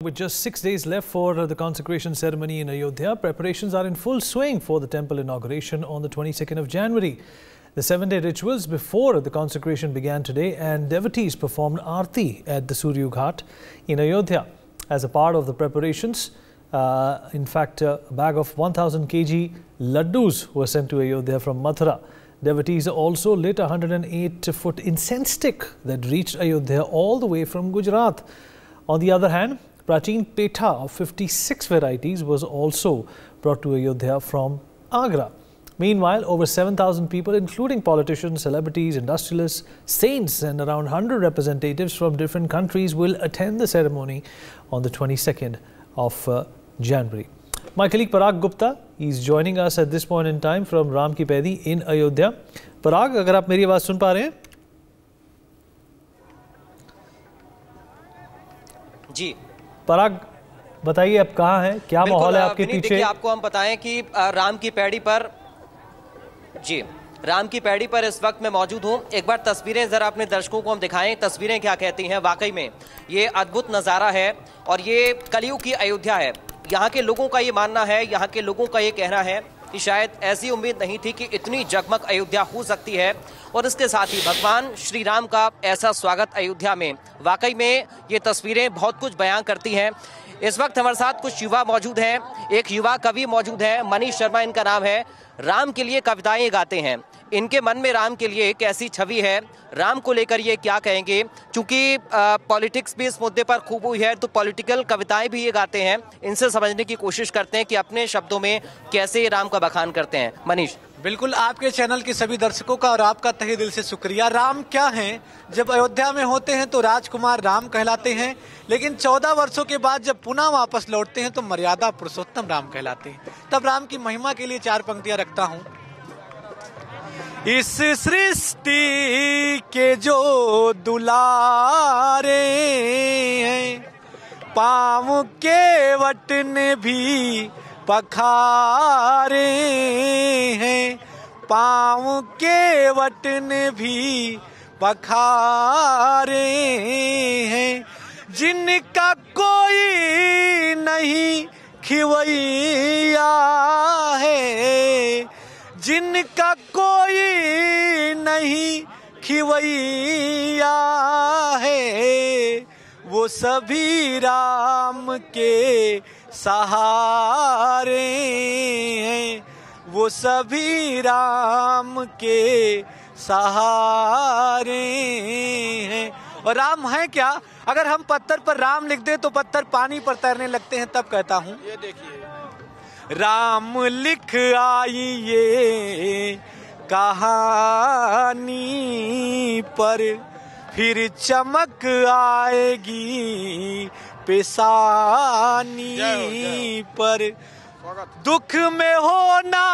With just 6 days left for the consecration ceremony in Ayodhya, preparations are in full swing for the temple inauguration on the 22nd of January. The 7-day rituals before the consecration began today, and devotees performed Aarti at the Surya Ghat in Ayodhya. As a part of the preparations, in fact, a bag of 1000 kg laddus were sent to Ayodhya from Mathura. Devotees also lit a 108-foot incense stick that reached Ayodhya all the way from Gujarat. On the other hand, Prachin Petha of 56 varieties was also brought to Ayodhya from Agra. Meanwhile, over 7,000 people, including politicians, celebrities, industrialists, saints and around 100 representatives from different countries will attend the ceremony on the 22nd of January. My colleague Parag Gupta is joining us at this point in time from Ram Ki Paidi in Ayodhya. Parag, अगर आप मेरी आवाज़ सुन पा रहे हैं? जी पराग, बताइए आप कहाँ हैं, क्या माहौल है आपके पीछे? आपको हम बताएं कि राम की पैड़ी पर राम की पैड़ी पर इस वक्त मैं मौजूद हूं। एक बार तस्वीरें जरा अपने दर्शकों को हम दिखाएं, तस्वीरें क्या कहती हैं। वाकई में ये अद्भुत नज़ारा है और ये कलयुग की अयोध्या है। यहाँ के लोगों का ये मानना है, यहाँ के लोगों का ये कहना है कि शायद ऐसी उम्मीद नहीं थी कि इतनी जगमग अयोध्या हो सकती है। और इसके साथ ही भगवान श्री राम का ऐसा स्वागत अयोध्या में, वाकई में ये तस्वीरें बहुत कुछ बयां करती हैं। इस वक्त हमारे साथ कुछ युवा मौजूद हैं। एक युवा कवि मौजूद है, मनीष शर्मा इनका नाम है। राम के लिए कविताएं गाते हैं। इनके मन में राम के लिए कैसी छवि है, राम को लेकर ये क्या कहेंगे, क्योंकि पॉलिटिक्स भी इस मुद्दे पर खूब हुई है तो पॉलिटिकल कविताएं भी ये गाते हैं। इनसे समझने की कोशिश करते हैं कि अपने शब्दों में कैसे राम का बखान करते हैं। मनीष, बिल्कुल आपके चैनल के सभी दर्शकों का और आपका तहे दिल से शुक्रिया। राम क्या हैं? जब अयोध्या में होते हैं तो राजकुमार राम कहलाते हैं, लेकिन 14 वर्षों के बाद जब पुनः वापस लौटते हैं तो मर्यादा पुरुषोत्तम राम कहलाते हैं। तब राम की महिमा के लिए 4 पंक्तियां रखता हूं। इस सृष्टि के जो दुलारे हैं, पाँव के वट ने भी पखारे हैं, पाँव के वट ने भी पखारे हैं, जिनका कोई नहीं खिवैया है, जिनका कोई नहीं खिवैया है, वो सभी राम के सहारे हैं, वो सभी राम के सहारे हैं। और राम है क्या? अगर हम पत्थर पर राम लिख दे तो पत्थर पानी पर तैरने लगते हैं। तब कहता हूं, ये देखिए, राम लिख आई ये कहानी पर, फिर चमक आएगी पेशानी पर। दुख में होना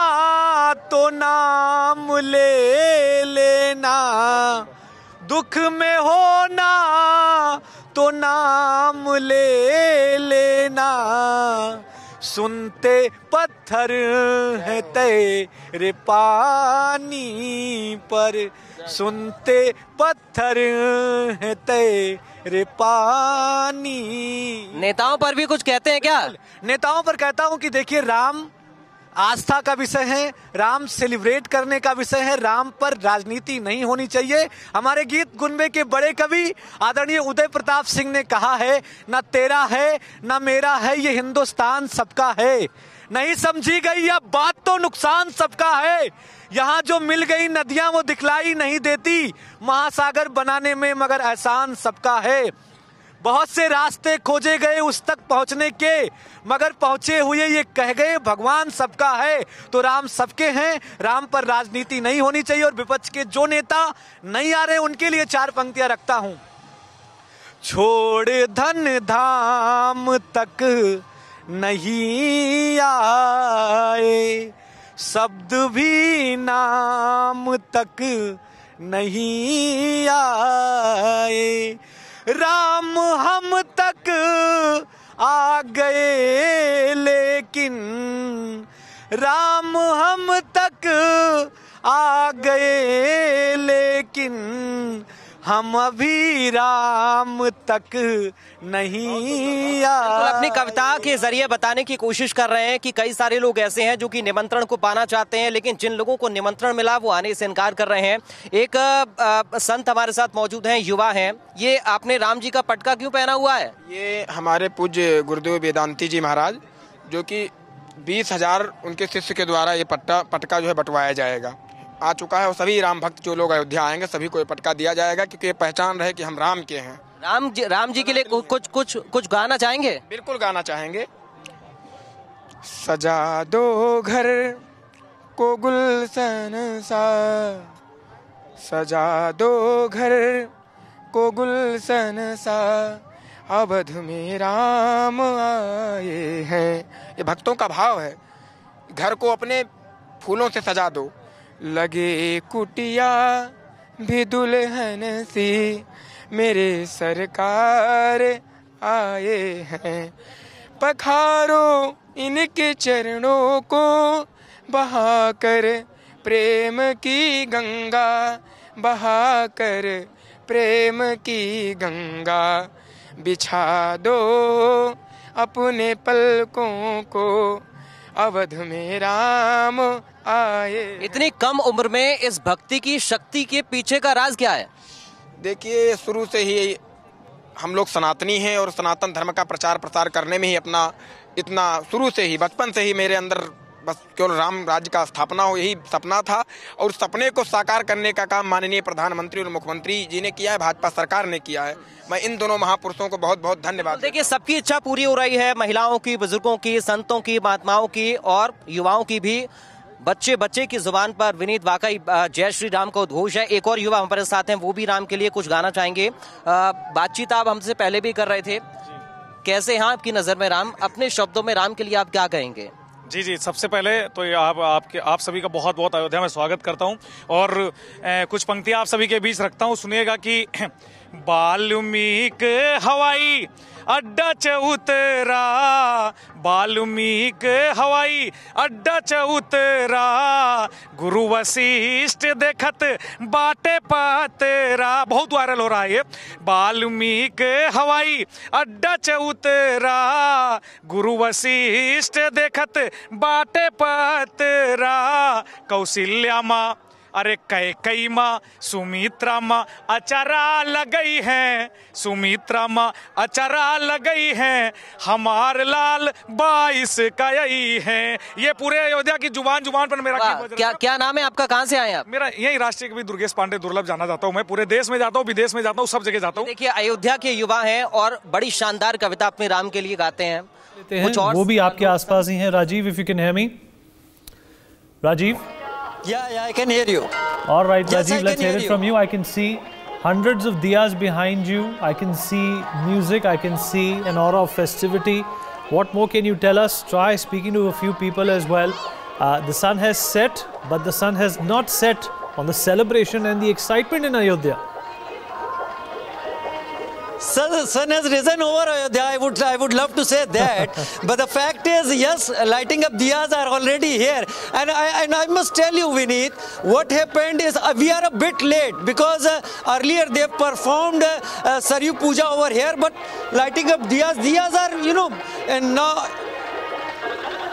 तो नाम ले लेना, दुख में होना तो नाम ले लेना, सुनते पत्थर है तेरे पानी पर, सुनते पत्थर है तेरे पानी। नेताओं पर भी कुछ कहते हैं क्या? नेताओं पर कहता हूं कि देखिए, राम आस्था का विषय है, राम सेलिब्रेट करने का विषय है, राम पर राजनीति नहीं होनी चाहिए। हमारे गीत गुनबे के बड़े कवि आदरणीय उदय प्रताप सिंह ने कहा है, ना तेरा है ना मेरा है, ये हिंदुस्तान सबका है। नहीं समझी गई यह बात तो नुकसान सबका है। यहाँ जो मिल गई नदियां वो दिखलाई नहीं देती, महासागर बनाने में मगर एहसान सबका है। बहुत से रास्ते खोजे गए उस तक पहुंचने के, मगर पहुंचे हुए ये कह गए भगवान सबका है। तो राम सबके हैं, राम पर राजनीति नहीं होनी चाहिए। और विपक्ष के जो नेता नहीं आ रहे उनके लिए 4 पंक्तियां रखता हूं। छोड़ धन धाम तक नहीं आए, शब्द भी नाम तक नहीं आए, राम हम तक आ गए लेकिन, राम हम तक आ गए लेकिन, हम अभी राम तक नहीं अपनी आए। कविता के जरिए बताने की कोशिश कर रहे हैं कि कई सारे लोग ऐसे हैं जो कि निमंत्रण को पाना चाहते हैं, लेकिन जिन लोगों को निमंत्रण मिला वो आने से इनकार कर रहे हैं। एक संत हमारे साथ मौजूद हैं, युवा हैं। ये आपने राम जी का पटका क्यों पहना हुआ है? ये हमारे पूज्य गुरुदेव वेदांती जी महाराज, जो कि 20,000 उनके शिष्य के द्वारा ये पटका जो है बंटवाया जाएगा, आ चुका है। और सभी राम भक्त जो लोग अयोध्या आएंगे सभी को ये पटका दिया जाएगा, क्योंकि ये पहचान रहे कि हम राम के हैं। राम जी के लिए कुछ गाना चाहेंगे? बिल्कुल गाना चाहेंगे। सजा दो घर को गुलशन सा, सजा दो घर को गुलशन सा, अवध में राम आए हैं। ये भक्तों का भाव है। घर को अपने फूलों से सजा दो, लगे कुटिया भी दुल्हन सी, मेरे सरकार आए हैं। पखारो इनके चरणों को, बहाकर प्रेम की गंगा, बहाकर प्रेम की गंगा, बिछा दो अपने पलकों को, अवध में राम आए। इतनी कम उम्र में इस भक्ति की शक्ति के पीछे का राज क्या है? देखिए, शुरू से ही हम लोग सनातनी हैं और सनातन धर्म का प्रचार प्रसार करने में ही अपना इतना शुरू से ही बचपन से ही मेरे अंदर बस केवल राम राज्य का स्थापना हो, यही सपना था। और उस सपने को साकार करने का काम माननीय प्रधानमंत्री और मुख्यमंत्री जी ने किया है, भाजपा सरकार ने किया है। मैं इन दोनों महापुरुषों को बहुत बहुत धन्यवाद। देखिए, सबकी इच्छा पूरी हो रही है, महिलाओं की, बुजुर्गों की, संतों की, महात्माओं की और युवाओं की भी। बच्चे की जुबान पर विनीत वाकई जय श्री राम का उद्घोष है। एक और युवा हमारे साथ हैं, वो भी राम के लिए कुछ गाना चाहेंगे। बातचीत आप हमसे पहले भी कर रहे थे, कैसे हैं आपकी नजर में राम? अपने शब्दों में राम के लिए आप क्या कहेंगे? जी, सबसे पहले तो ये आप सभी का बहुत बहुत अयोध्या में स्वागत करता हूं और कुछ पंक्तियां आप सभी के बीच रखता हूं। सुनिएगा कि वाल्मीकि हवाई अड्डा च उतरा, वाल्मीकि हवाई अड्डा च उतरा, गुरु वशिष्ठ देखत बाटे पातेरा। बहुत वायरल हो रहा है ये। वाल्मीकि हवाई अड्डा च उतरा, गुरु वशिष्ठ देखत बाटे पातेरा, कौशल्या माँ, अरे कैकई माँ, सुमित्रा माँ अचरा लगई है, सुमित्रा माँ अचरा लगई है, हमार लाल 22 कई है। ये पूरे अयोध्या की जुबान पर मेरा क्या नाम है आपका? कहाँ से आए आप? मेरा यही राष्ट्रीय कवि दुर्गेश पांडे दुर्लभ जाना जाता हूँ। मैं पूरे देश में जाता हूँ, विदेश में जाता हूँ, सब जगह जाता हूँ। देखिए, अयोध्या के युवा हैं और बड़ी शानदार कविता अपने राम के लिए गाते हैं। वो भी आपके आसपास ही हैं। Rajiv, if you can hear me, Rajiv? Yeah, I can hear you. All right, Yes, Rajiv, I let's can hear hear it from you. I can see hundreds of diyas behind you. I can see music. I can see an aura of festivity. What more can you tell us? Try speaking to a few people as well. The sun has set, but the sun has not set on the celebration and the excitement in Ayodhya. Sun has risen over Ayodhya. I would love to say that, but the fact is, yes, lighting up diyas are already here, and I must tell you, Vineet, what happened is we are a bit late because earlier they performed Saryu Puja over here, but lighting up diyas are, you know, and now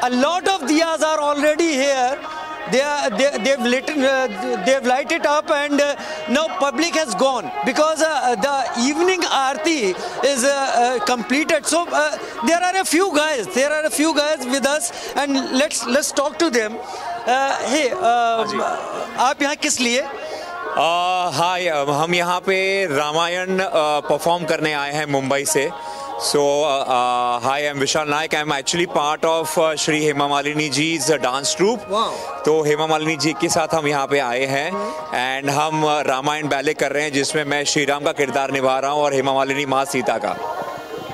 a lot of diyas are already here. They've lighted up, and now public has gone because the evening aarti is completed. So there are a few guys with us, and let's talk to them. Hey, आप यहाँ किस लिए? हाय, हम यहाँ पे Ramayan perform करने आए हैं मुंबई से। So, hi, I'm Vishal Naik. I'm actually part of Shri Hema Malini ji's dance troupe. Wow. तो हेमा मालिनी जी के साथ हम यहाँ पे आए हैं एंड हम रामायण बैले कर रहे हैं, जिसमें मैं श्री राम का किरदार निभा रहा हूँ और हेमा मालिनी माँ सीता का।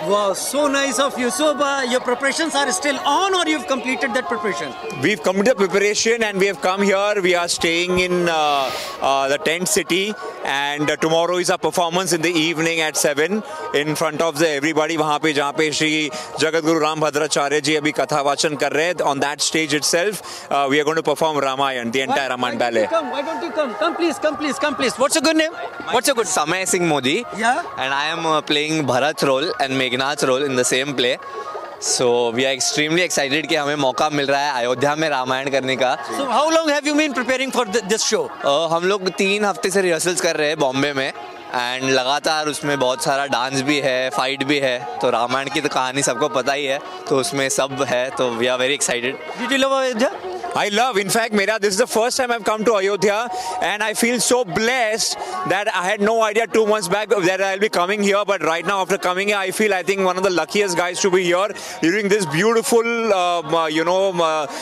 Wow, so nice of you. So your preparations are still on, or you've completed that preparation? We've completed preparation and we have come here. We are staying in the tent city, and tomorrow is a performance in the evening at 7 in front of everybody. वहाँ पे जहाँ पे श्री जगत गुरु राम भद्राचार्य जी अभी कथा वाचन कर रहे हैं. On that stage itself, we are going to perform Ramayan, the entire Ramayan ballet. Why don't you come? Come please, come please, come please. What's your good name? What's your good? Samay Singh Modi. Yeah. And I am playing Bharat's role and Meghnad's role in the same play. So we are extremely excited कि हमें मौका मिल रहा है अयोध्या में रामायण करने का. So how long have you been preparing for this show? हम लोग 3 हफ्ते से रिहर्सल्स कर रहे हैं बॉम्बे में, एंड लगातार उसमें बहुत सारा डांस भी है, फाइट भी है. तो रामायण की तो कहानी सबको पता ही है, तो उसमें सब है. तो we are very excited. Did you love Ayodhya? I love, in fact, Mera, this is the first time I've come to Ayodhya, and I feel so blessed that I had no idea 2 months back that I'll be coming here. But right now, after coming here, I feel, I think, one of the luckiest guys to be here during this beautiful,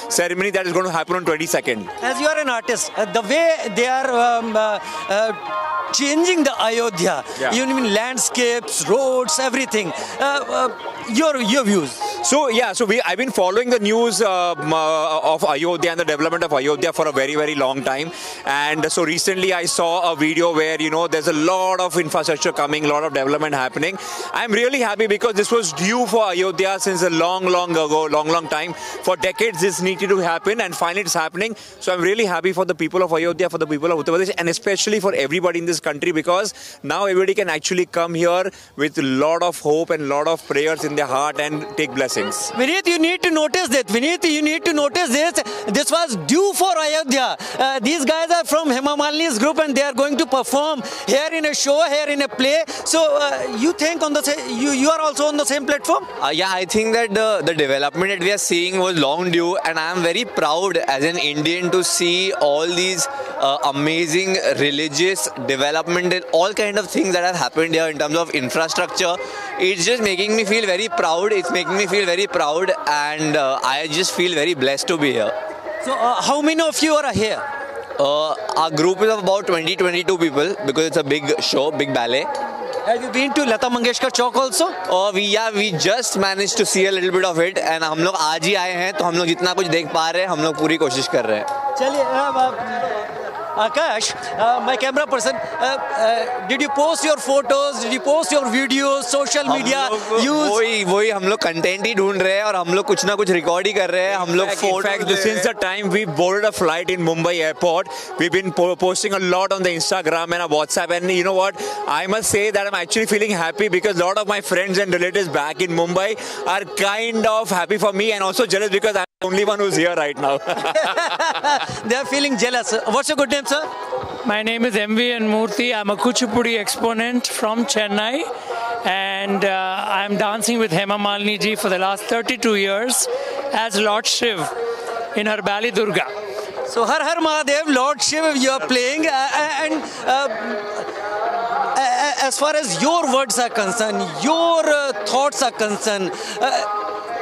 ceremony that is going to happen on 22nd. As you are an artist, the way they are changing the Ayodhya, even landscapes, roads, everything. Your views. So I've been following the news of Ayodhya and the development of Ayodhya for a very, very long time. And so recently I saw a video where, there's a lot of infrastructure coming, a lot of development happening. I'm really happy because this was due for Ayodhya since a long time. For decades this needed to happen, and finally it's happening. So I'm really happy for the people of Ayodhya, for the people of Uttar Pradesh, and especially for everybody in this country, because now everybody can actually come here with a lot of hope and a lot of prayers in their heart and take blessings. Vineet, you need to notice that. Vineet, you need to notice this. This was due for Ayodhya. These guys are from Hema Malini's group, and they are going to perform here in a show, here in a play. So you think you are also on the same platform? Yeah, I think that the development that we are seeing was long due, and I am very proud as an Indian to see all these amazing religious development and all kind of things that have happened here in terms of infrastructure. It's just making me feel very proud. It's making me feel very proud, and I just feel very blessed to be here. So how many of you are here? Our group is of about 20-22 people, because it's a big show, big ballet. Have you been to Lata Mangeshkar Chowk also? We just managed to see a little bit of it, and हम लोग आज ही आए हैं, तो हम लोग जितना कुछ देख पा रहे हैं, हम लोग पूरी कोशिश कर रहे हैं. चलिए, Akash, my camera person, did you post your photos? Did you post your videos, social media? वही हम लोग कंटेंट ही ढूंढ रहे हैं, और हम लोग कुछ ना कुछ रिकॉर्ड ही कर रहे हैं. हम लोग since the time we boarded a flight in Mumbai airport, we've been posting a lot on the Instagram and on WhatsApp, and you know what? I must say that I'm actually feeling happy because a lot of my friends and relatives back in Mumbai are kind of happy for me, and also jealous because I'm the only one who's here right now. They are feeling jealous. What's your good name, sir? My name is M.V.N. Murthy. I'm a Kuchipudi exponent from Chennai, and I'm dancing with Hema Malini ji for the last 32 years as Lord Shiv in her ballet Durga. So Har Har Mahadev, Lord Shiv, you are playing, and as far as your words are concerned, your thoughts are concerned,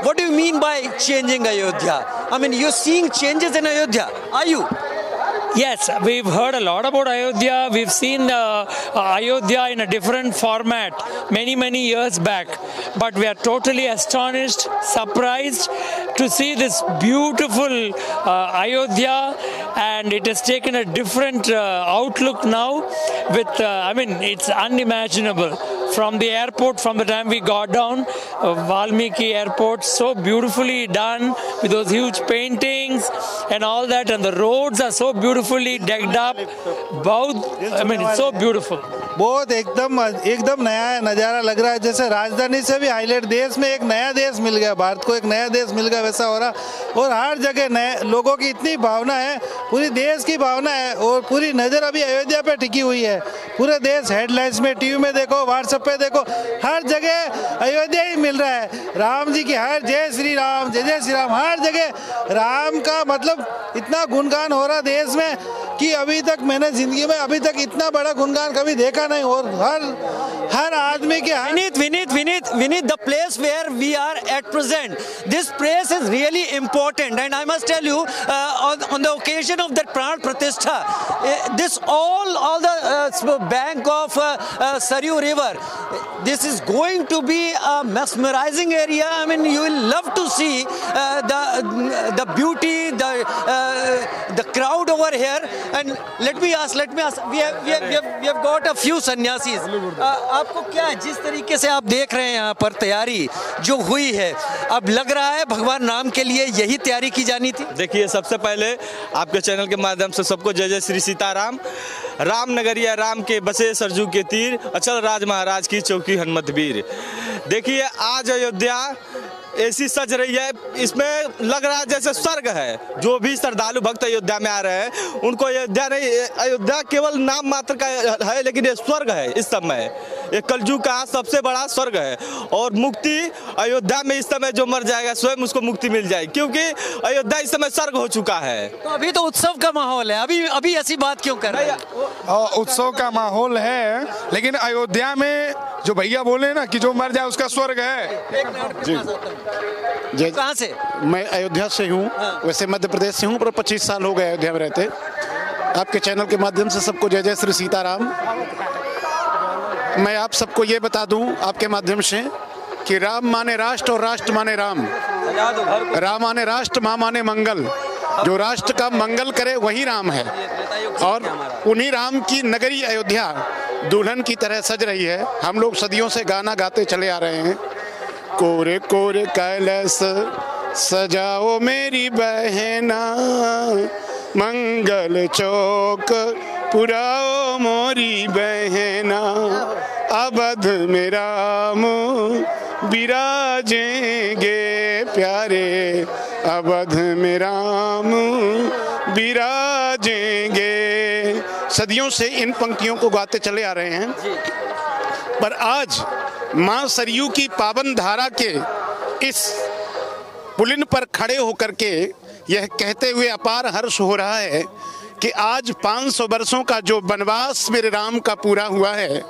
what do you mean by changing Ayodhya? I mean, you're seeing changes in Ayodhya. Are you? Yes, we've heard a lot about Ayodhya. We've seen Ayodhya in a different format many years back. But we are totally astonished, surprised to see this beautiful Ayodhya, and it has taken a different outlook now with, it's unimaginable. From the airport, from the time we got down, Valmiki Airport, so beautifully done with those huge paintings and all that, and the roads are so beautifully decked up. It's so beautiful. बहुत एकदम नया नज़ारा लग रहा है, जैसे राजधानी से भी हाईलाइट देश में एक नया देश मिल गया, भारत को एक नया देश मिल गया वैसा हो रहा. और हर जगह नए लोगों की इतनी भावना है, पूरी देश की भावना है, और पूरी नज़र अभी अयोध्या पे टिकी हुई है. पूरे देश हेडलाइंस में, टीवी में देखो, व्हाट्सएप पे देखो, हर जगह अयोध्या ही मिल रहा है. राम जी की हर जय श्री राम, जय श्री राम, हर जगह राम का मतलब इतना गुणगान हो रहा देश में कि अभी तक मैंने जिंदगी में अभी तक इतना बड़ा गुणगान कभी देखा नहीं. और हर आदमी के Vineet, the place where we are at present, this place is really important, and I must tell you, on the occasion of that Pran Pratishtha, this all the bank of Saryu River, this is going to be a mesmerizing area. I mean, you will love to see the beauty, the crowd over here. And let me ask, we have got a few sannyasis. आपको क्या है, जिस तरीके से आप देख रहे हैं यहाँ पर तैयारी जो हुई है, अब लग रहा है भगवान राम के लिए यही तैयारी की जानी थी? देखिए, सबसे पहले आपके चैनल के माध्यम से सबको जय जय श्री सीताराम। राम नगरिया राम के बसे सरजू के तीर, अचल राज महाराज की चौकी हनुमत वीर। देखिए, आज अयोध्या ऐसी सज रही है, इसमें लग रहा है जैसे स्वर्ग है। जो भी श्रद्धालु भक्त अयोध्या में आ रहे हैं उनको अयोध्या नहीं, अयोध्या केवल नाम मात्र का है, लेकिन ये स्वर्ग है। इस समय ये कलयुग का सबसे बड़ा स्वर्ग है, और मुक्ति अयोध्या में इस समय जो मर जाएगा स्वयं उसको मुक्ति मिल जाएगी, क्योंकि अयोध्या इस समय स्वर्ग हो चुका है। तो अभी तो उत्सव का माहौल है, अभी ऐसी बात क्यों कर रहे हैं? उत्सव का माहौल है, लेकिन अयोध्या में जो भैया बोले ना कि जो मर जाए उसका स्वर्ग है। जी, कहाँ से? मैं अयोध्या से हूँ। वैसे मध्य प्रदेश से हूँ, पर 25 साल हो गए अयोध्या में रहते। आपके चैनल के माध्यम से सबको जय जय श्री सीताराम। मैं आप सबको ये बता दूं आपके माध्यम से कि राम माने राष्ट्र और राष्ट्र माने राम। राम माने राष्ट्र, माँ माने मंगल। जो राष्ट्र का मंगल करे वही राम है, और उन्हीं राम की नगरी अयोध्या दुल्हन की तरह सज रही है। हम लोग सदियों से गाना गाते चले आ रहे हैं। कोरे कोरे कैलाश सजाओ मेरी बहना, मंगल चौक पुराओ मोरी बहना, अवध में राम विराजेंगे प्यारे, अवध में राम विराजेंगे। सदियों से इन पंक्तियों को गाते चले आ रहे हैं, पर आज मां सरयू की पावन धारा के इस पुलिन पर खड़े होकर के यह कहते हुए अपार हर्ष हो रहा है कि आज 500 वर्षों का जो वनवास मेरे राम का पूरा हुआ है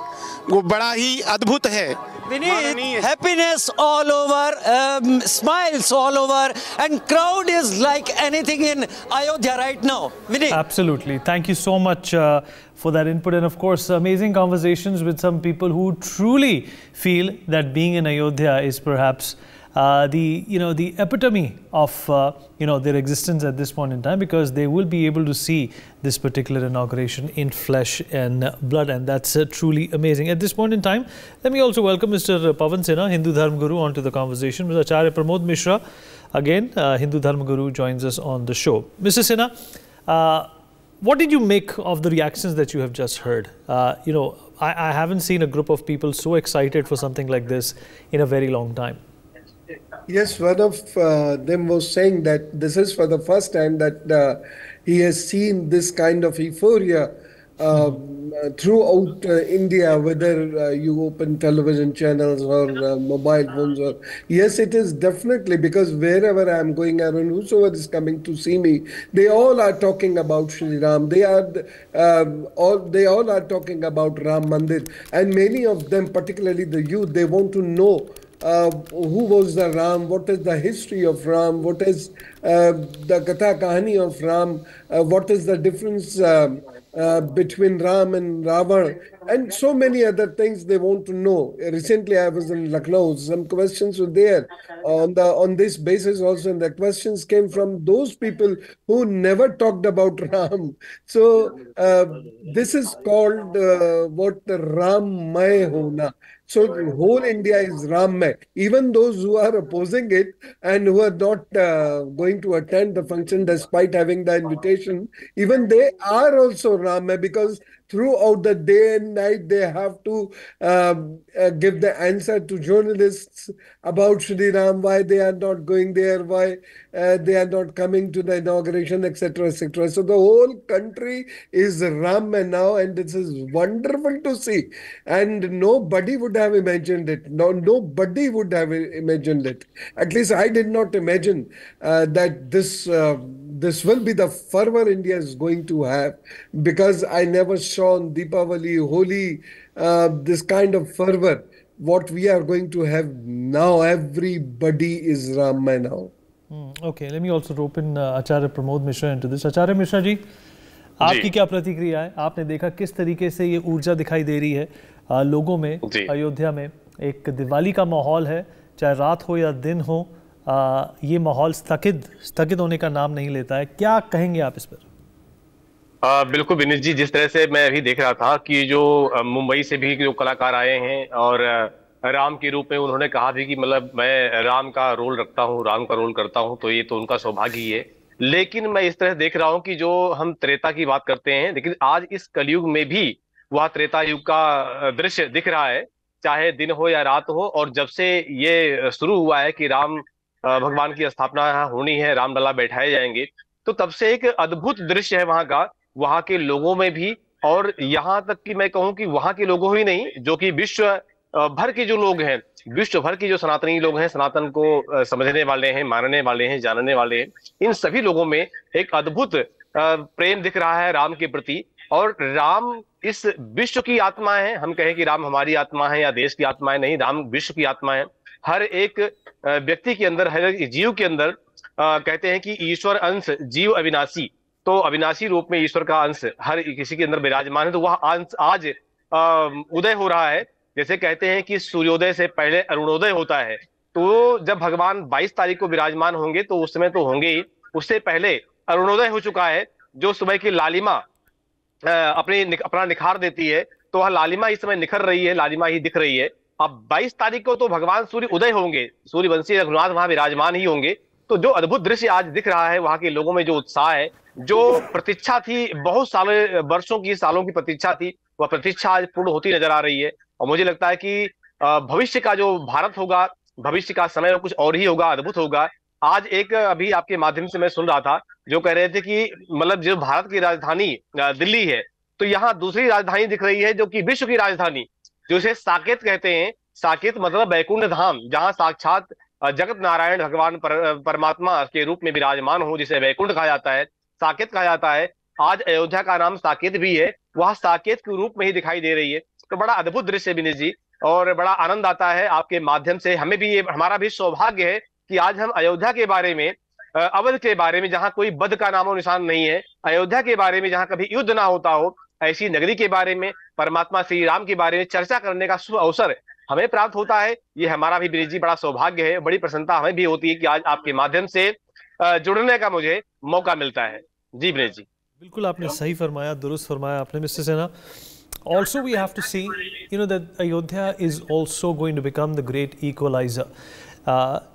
वो बड़ा ही अद्भुत है। Vineet, happiness all over, smiles all over, and crowd is like anything in Ayodhya right now. Vineet. Absolutely. Thank you so much for that input, and of course amazing conversations with some people who truly feel that being in Ayodhya is perhaps the epitome of their existence at this point in time, because they will be able to see this particular inauguration in flesh and blood, and that's truly amazing. At this point in time, let me also welcome Mr. Pavan Sinha, Hindu Dharma Guru, onto the conversation. Mr. Acharya Pramod Mishra, again Hindu Dharma Guru, joins us on the show. Mr. Sinha, what did you make of the reactions that you have just heard? I haven't seen a group of people so excited for something like this in a very long time. Yes, one of them was saying that this is for the first time that he has seen this kind of euphoria throughout India, whether you open television channels or mobile phones. Yes, it is definitely, because wherever I am going around, whosoever is coming to see me, they all are talking about Shri Ram. They all are talking about Ram Mandir, and many of them, particularly the youth, they want to know who was the Ram, what is the history of Ram, what is the Katha Kahani of Ram, what is the difference between Ram and Ravan, and so many other things they want to know. Recently I was in Lucknow, some questions were there on this basis also, and the questions came from those people who never talked about Ram. So this is called what Rammay Hona. So whole India is Rammay. Even those who are opposing it and who are not going to attend the function despite having the invitation, even they are also Rammay, because throughout the day and night they have to give the answer to journalists about Shri Ram, why they are not going there, why they are not coming to the inauguration, etc., etc. So the whole country is Rammay now, and this is wonderful to see. And nobody would have imagined it. No, nobody would have imagined it. At least I did not imagine that this will be the fervor India is going to have, because I never saw on Deepavali, Holi, this kind of fervor. What we are going to have now, everybody is Ramay now. Okay, let me also rope in Acharya Pramod Mishra into this. Acharya Mishra जी, आपकी क्या प्रतिक्रिया है? आपने देखा किस तरीके से ये ऊर्जा दिखाई दे रही है लोगों में, अयोध्या में एक दिवाली का माहौल है, चाहे रात हो या दिन हो, ये माहौल स्थगित होने का नाम नहीं लेता है। क्या कहेंगे आप इस पर? बिल्कुल विनीत जी, जिस तरह से मैं अभी देख रहा था कि जो मुंबई से भी जो कलाकार आए हैं और राम के रूप में उन्होंने कहा भी कि मतलब मैं राम का रोल रखता हूँ, राम का रोल करता हूँ, तो ये तो उनका सौभाग्य ही है। लेकिन मैं इस तरह देख रहा हूँ कि जो हम त्रेता की बात करते हैं, लेकिन आज इस कलयुग में भी वह त्रेता युग का दृश्य दिख रहा है, चाहे दिन हो या रात हो। और जब से ये शुरू हुआ है कि राम भगवान की स्थापना होनी है, रामलला बैठाए जाएंगे, तो तब से एक अद्भुत दृश्य है वहां का, वहां के लोगों में भी। और यहाँ तक कि मैं कहूँ कि वहां के लोगों ही नहीं, जो कि विश्व भर के जो लोग हैं, विश्व भर के जो सनातनी लोग हैं, सनातन को समझने वाले हैं, मानने वाले हैं, जानने वाले हैं, इन सभी लोगों में एक अद्भुत प्रेम दिख रहा है राम के प्रति। और राम इस विश्व की आत्मा है। हम कहें कि राम हमारी आत्मा है या देश की आत्मा है, नहीं, राम विश्व की आत्मा है। हर एक व्यक्ति के अंदर, हर एक जीव के अंदर कहते हैं कि ईश्वर अंश जीव अविनाशी, तो अविनाशी रूप में ईश्वर का अंश हर किसी के अंदर विराजमान है। तो वह अंश आज उदय हो रहा है। जैसे कहते हैं कि सूर्योदय से पहले अरुणोदय होता है, तो जब भगवान 22 तारीख को विराजमान होंगे तो उस समय तो होंगे ही, उससे पहले अरुणोदय हो चुका है। जो सुबह की लालिमा अपना निखार देती है, तो वह लालिमा इस समय निखर रही है, लालिमा ही दिख रही है। अब 22 तारीख को तो भगवान सूर्य उदय होंगे, सूर्यवंशी रघुनाथ वहां विराजमान ही होंगे। तो जो अद्भुत दृश्य आज दिख रहा है, वहां के लोगों में जो उत्साह है, जो प्रतीक्षा थी, बहुत वर्षों की, सालों की प्रतीक्षा थी, वह प्रतीक्षा आज पूर्ण होती नजर आ रही है। और मुझे लगता है कि भविष्य का जो भारत होगा, भविष्य का समय कुछ और ही होगा, अद्भुत होगा। आज एक अभी आपके माध्यम से मैं सुन रहा था, जो कह रहे थे कि मतलब जो भारत की राजधानी दिल्ली है, तो यहाँ दूसरी राजधानी दिख रही है जो कि विश्व की राजधानी, जो इसे साकेत कहते हैं। साकेत मतलब बैकुंठ धाम, जहाँ साक्षात जगत नारायण भगवान परमात्मा के रूप में विराजमान हो, जिसे बैकुंठ कहा जाता है, साकेत कहा जाता है। आज अयोध्या का नाम साकेत भी है, वह साकेत के रूप में ही दिखाई दे रही है। तो बड़ा अद्भुत दृश्य विनीत जी, और बड़ा आनंद आता है आपके माध्यम से। हमें भी, ये हमारा भी सौभाग्य है कि आज हम अयोध्या के बारे में, अवध के बारे में, जहाँ कोई बद का नामो निशान नहीं है, अयोध्या के बारे में जहाँ कभी युद्ध ना होता हो, ऐसी नगरी के बारे में, परमात्मा श्री राम के बारे में चर्चा करने का शुभ अवसर हमें प्राप्त होता है। ये हमारा भी विनीत जी बड़ा सौभाग्य है, बड़ी प्रसन्नता हमें भी होती है कि आज आपके माध्यम से जुड़ने का मुझे मौका मिलता है। जी विनीत जी, बिल्कुल आपने सही फरमाया, दुरुस्त फरमाया आपने मिस्टर सेना। Also, we have to see, that Ayodhya is also going to become the great equalizer.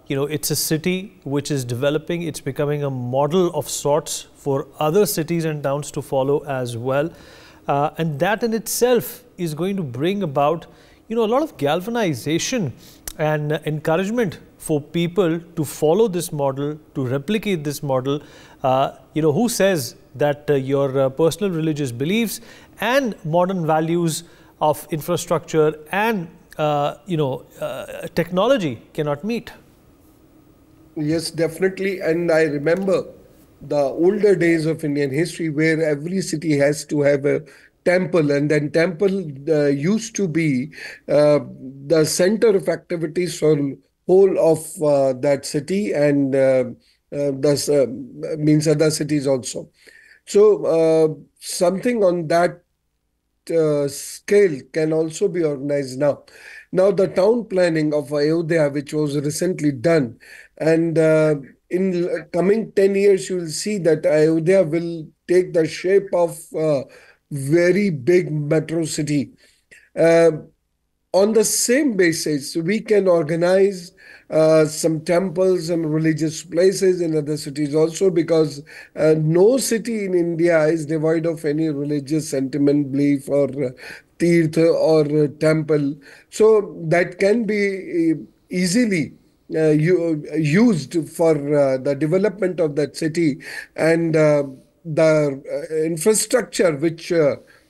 It's a city which is developing. It's becoming a model of sorts for other cities and towns to follow as well. And that in itself is going to bring about, a lot of galvanization and encouragement for people to follow this model, to replicate this model. Who says that your personal religious beliefs and modern values of infrastructure and technology cannot meet? Yes, definitely. And I remember the older days of Indian history where every city has to have a temple, and then temple used to be the center of activities for whole of that city, and means other cities also. So something on that scale can also be organized now. Now the town planning of Ayodhya, which was recently done, and in coming 10 years, you will see that Ayodhya will take the shape of very big metro city. On the same basis, we can organize some temples and religious places in other cities also, because no city in India is devoid of any religious sentiment, belief, or tirth or temple. So that can be easily used for the development of that city, and the infrastructure which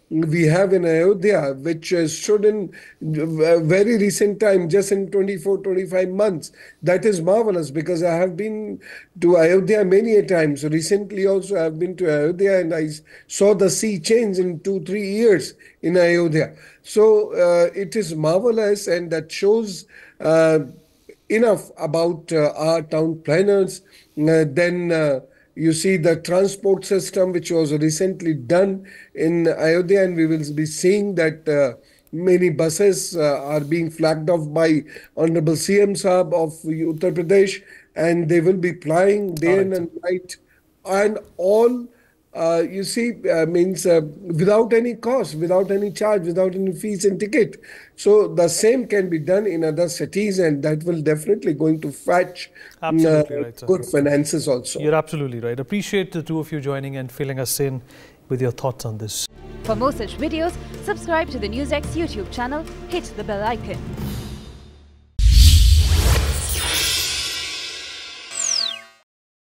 we have in Ayodhya, which stood in very recent time, just in 24-25 months. That is marvelous, because I have been to Ayodhya many a times. So recently also I have been to Ayodhya, and I saw the sea change in 2-3 years in Ayodhya. So it is marvelous, and that shows enough about our town planners. Then you see the transport system, which was recently done in Ayodhya, and we will be seeing that many buses are being flagged off by Honorable CM Saab of Uttar Pradesh, and they will be plying day and night, and all you see means without any cost, without any charge, without any fees and ticket. So the same can be done in other cities, and that will definitely going to fetch good finances also. You're absolutely right. Appreciate the two of you joining and filling us in with your thoughts on this. For more such videos, subscribe to the NewsX YouTube channel, hit the bell icon.